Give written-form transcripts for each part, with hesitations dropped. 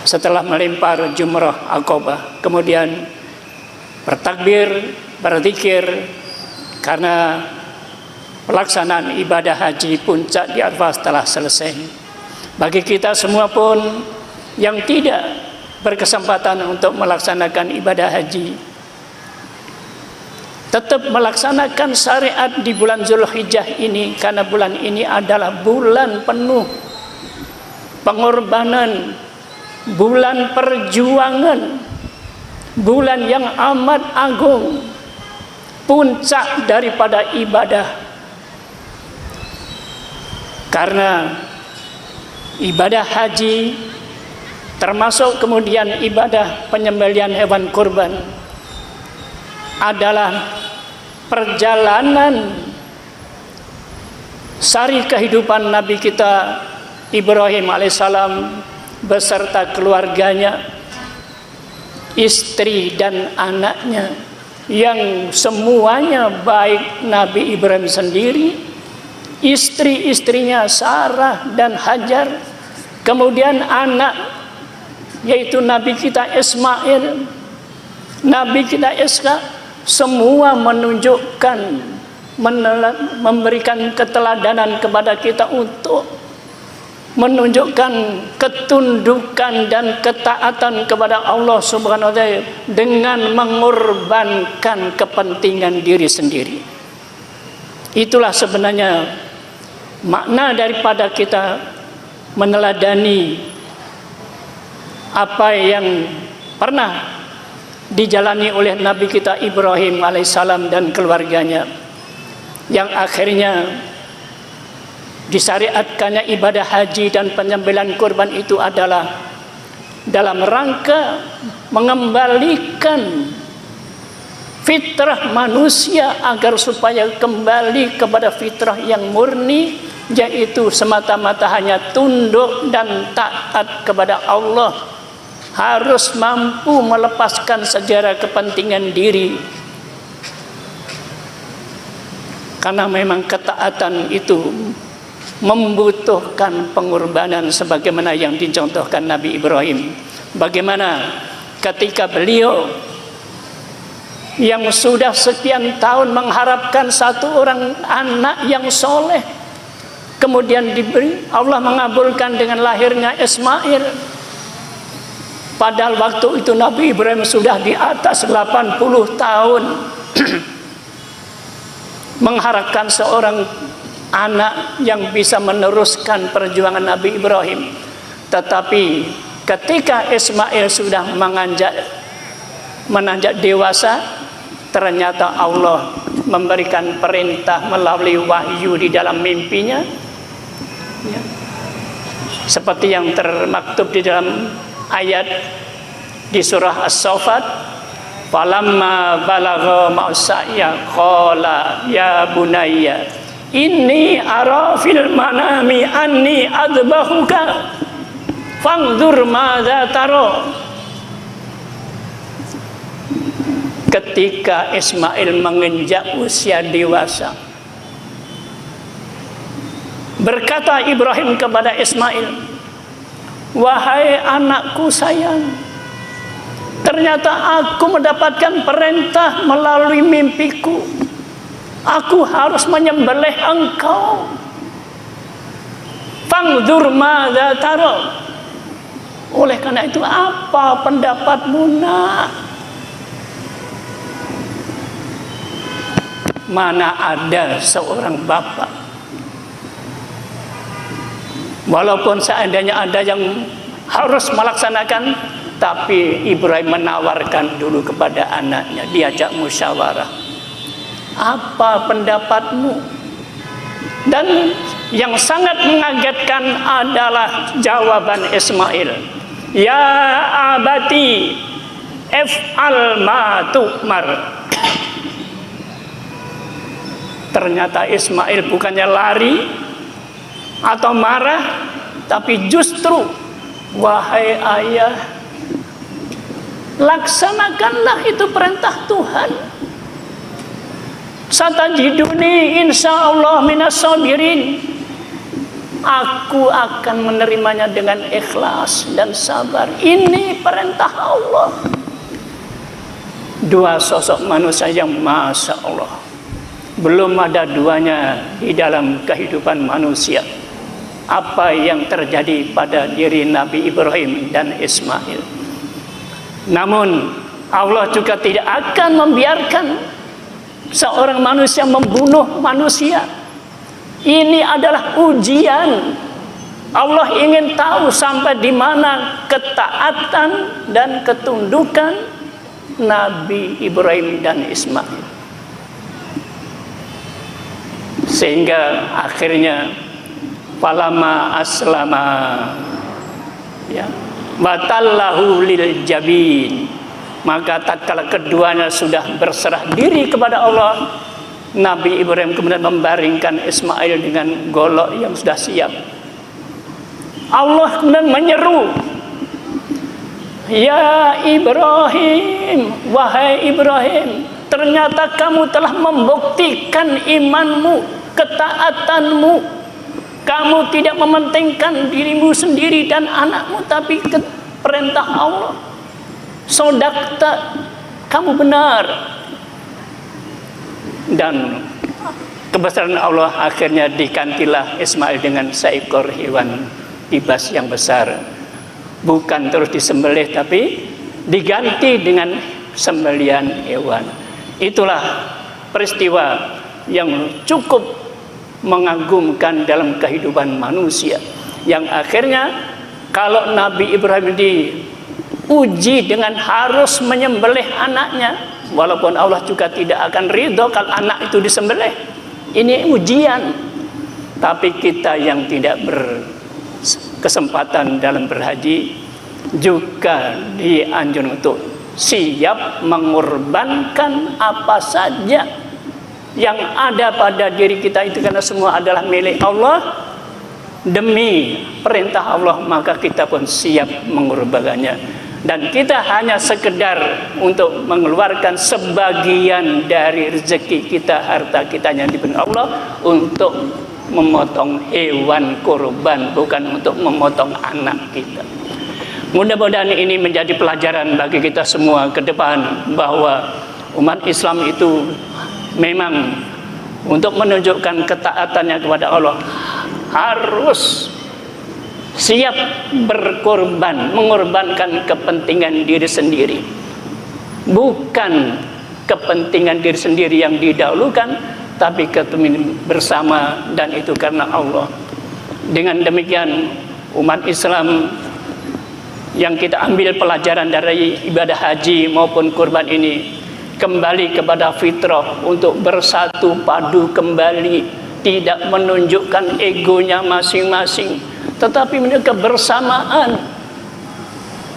setelah melempar jumrah Aqabah, kemudian bertakbir, berzikir, karena pelaksanaan ibadah haji puncak di Arafah telah selesai. Bagi kita semua pun yang tidak berkesempatan untuk melaksanakan ibadah haji, tetap melaksanakan syariat di bulan Zulhijjah ini, karena bulan ini adalah bulan penuh pengorbanan, bulan perjuangan, bulan yang amat agung, puncak daripada ibadah. Karena ibadah haji termasuk kemudian ibadah penyembelihan hewan kurban adalah perjalanan sari kehidupan Nabi kita Ibrahim alaihissalam beserta keluarganya, istri dan anaknya, yang semuanya baik Nabi Ibrahim sendiri, istri-istrinya Sarah dan Hajar, kemudian anak yaitu Nabi kita Ismail, Nabi kita Ishak, semua menunjukkan, memberikan keteladanan kepada kita untuk menunjukkan ketundukan dan ketaatan kepada Allah Subhanahu wa Ta'ala dengan mengorbankan kepentingan diri sendiri. Itulah sebenarnya makna daripada kita meneladani apa yang pernah dijalani oleh Nabi kita Ibrahim alaihissalam dan keluarganya, yang akhirnya disyariatkannya ibadah haji dan penyembelihan kurban itu adalah dalam rangka mengembalikan fitrah manusia agar supaya kembali kepada fitrah yang murni, yaitu semata-mata hanya tunduk dan taat kepada Allah, harus mampu melepaskan sejarah kepentingan diri. Karena memang ketaatan itu membutuhkan pengorbanan sebagaimana yang dicontohkan Nabi Ibrahim. Bagaimana ketika beliau yang sudah sekian tahun mengharapkan satu orang anak yang soleh, kemudian diberi, Allah mengabulkan dengan lahirnya Ismail. Padahal waktu itu Nabi Ibrahim sudah di atas 80 tahun mengharapkan seorang anak yang bisa meneruskan perjuangan Nabi Ibrahim. Tetapi ketika Ismail sudah menanjak dewasa, ternyata Allah memberikan perintah melalui wahyu di dalam mimpinya, ya, seperti yang termaktub di dalam ayat di surah As-Saffat, falamma balagha ma'saya qala ya bunayya inni ara fil manami anni adbahuka fangdur madza taro. Ketika Ismail menginjak usia dewasa, berkata Ibrahim kepada Ismail, wahai anakku sayang, ternyata aku mendapatkan perintah melalui mimpiku, aku harus menyembelih engkau. Fangdur madza taro. Oleh karena itu, apa pendapatmu nak? Mana ada seorang bapak, walaupun seandainya ada yang harus melaksanakan, tapi Ibrahim menawarkan dulu kepada anaknya, diajak musyawarah, apa pendapatmu? Dan yang sangat mengagetkan adalah jawaban Ismail, ya abati if'al ma tu'mar. Ternyata Ismail bukannya lari atau marah, tapi justru, wahai ayah, laksanakanlah itu perintah Tuhan. Satajiduni insyaallah minas sabirin. Aku akan menerimanya dengan ikhlas dan sabar. Ini perintah Allah. Dua sosok manusia yang Masya Allah, belum ada duanya di dalam kehidupan manusia. Apa yang terjadi pada diri Nabi Ibrahim dan Ismail. Namun Allah juga tidak akan membiarkan seorang manusia membunuh manusia. Ini adalah ujian. Allah ingin tahu sampai di mana ketaatan dan ketundukan Nabi Ibrahim dan Ismail. Sehingga akhirnya falama aslama, ya, batallahu lil jabin, maka tatkala keduanya sudah berserah diri kepada Allah, Nabi Ibrahim kemudian membaringkan Ismail dengan golok yang sudah siap. Allah kemudian menyeru, ya Ibrahim, wahai Ibrahim, ternyata kamu telah membuktikan imanmu, ketaatanmu. Kamu tidak mementingkan dirimu sendiri dan anakmu, tapi perintah Allah. Sodakta, kamu benar. Dan kebesaran Allah akhirnya digantilah Ismail dengan seekor hewan ibas yang besar. Bukan terus disembelih, tapi diganti dengan sembelihan hewan. Itulah peristiwa yang cukup mengagumkan dalam kehidupan manusia, yang akhirnya kalau Nabi Ibrahim diuji dengan harus menyembelih anaknya, walaupun Allah juga tidak akan ridho kalau anak itu disembelih. Ini ujian. Tapi kita yang tidak berkesempatan dalam berhaji juga dianjurkan untuk siap mengorbankan apa saja yang ada pada diri kita itu, karena semua adalah milik Allah. Demi perintah Allah maka kita pun siap mengorbankannya. Dan kita hanya sekedar untuk mengeluarkan sebagian dari rezeki kita, harta kita yang diberi Allah, untuk memotong hewan kurban, bukan untuk memotong anak kita. Mudah-mudahan ini menjadi pelajaran bagi kita semua ke depan, bahwa umat Islam itu memang untuk menunjukkan ketaatannya kepada Allah harus siap berkorban, mengorbankan kepentingan diri sendiri. Bukan kepentingan diri sendiri yang didahulukan, tapi kepentingan bersama, dan itu karena Allah. Dengan demikian umat Islam yang kita ambil pelajaran dari ibadah haji maupun kurban ini kembali kepada fitrah untuk bersatu padu kembali, tidak menunjukkan egonya masing-masing, tetapi menunjukkan kebersamaan.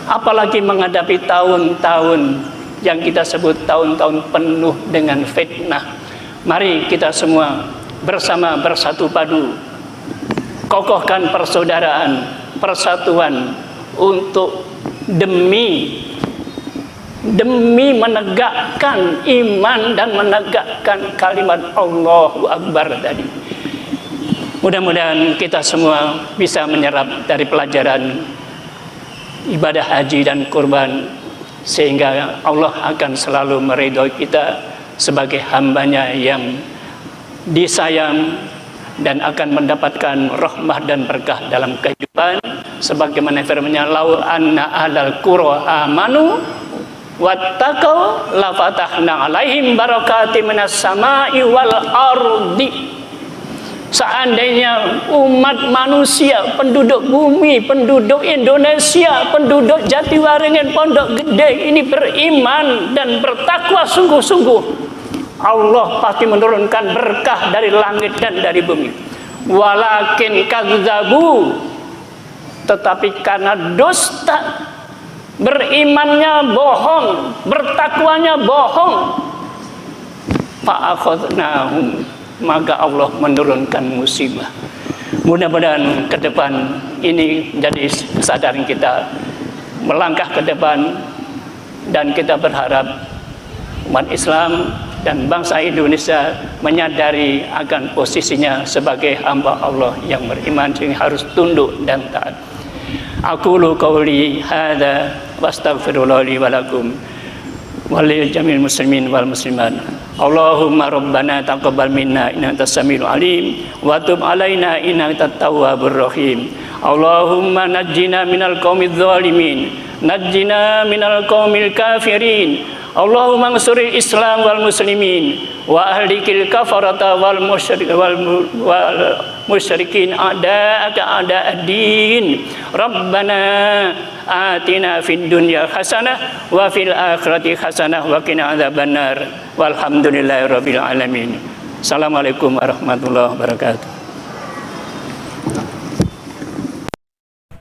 Apalagi menghadapi tahun-tahun yang kita sebut tahun-tahun penuh dengan fitnah. Mari kita semua bersama bersatu padu, kokohkan persaudaraan, persatuan, untuk demi menegakkan iman dan menegakkan kalimat Allahu Akbar tadi. Mudah-mudahan kita semua bisa menyerap dari pelajaran ibadah haji dan kurban, sehingga Allah akan selalu meridhoi kita sebagai hambanya yang disayang, dan akan mendapatkan rahmah dan berkah dalam kehidupan, sebagaimana firman-Nya, lau anna ahlal qura amanu wattaqau la fatahna alaihim barakatim minas sama'i wal ardi. Seandainya umat manusia, penduduk bumi, penduduk Indonesia, penduduk Jatiwaringin, Pondok Gede ini beriman dan bertakwa sungguh-sungguh, Allah pasti menurunkan berkah dari langit dan dari bumi. Walakin kadzabu, tetapi karena dusta, berimannya bohong, bertakwanya bohong, fa'akhadnahum, maka Allah menurunkan musibah. Mudah-mudahan ke depan ini menjadi kesadaran kita melangkah ke depan, dan kita berharap umat Islam dan bangsa Indonesia menyadari akan posisinya sebagai hamba Allah yang beriman sehingga harus tunduk dan taat. Aqulu qawli hadza wastaghfirullah li wa lakum wa lil jamil muslimin wal muslimat. Allahumma rabbana taqabbal minna innaka as-samiul alim wa tub alaina innaka at-tawwabur rahim. Allahumma najjina minal qaumidz zalimin, najjina minal qaumil kafirin. Allahumma ansuril Islam wal muslimin wa ahlikil kafarata wal musyrikin a'da'aka a'da'ad-din. Rabbana atina fid dunya hasanah wa fil akhirati hasanah wa qina adzabannar. Walhamdulillahirabbil alamin. Assalamualaikum warahmatullahi wabarakatuh.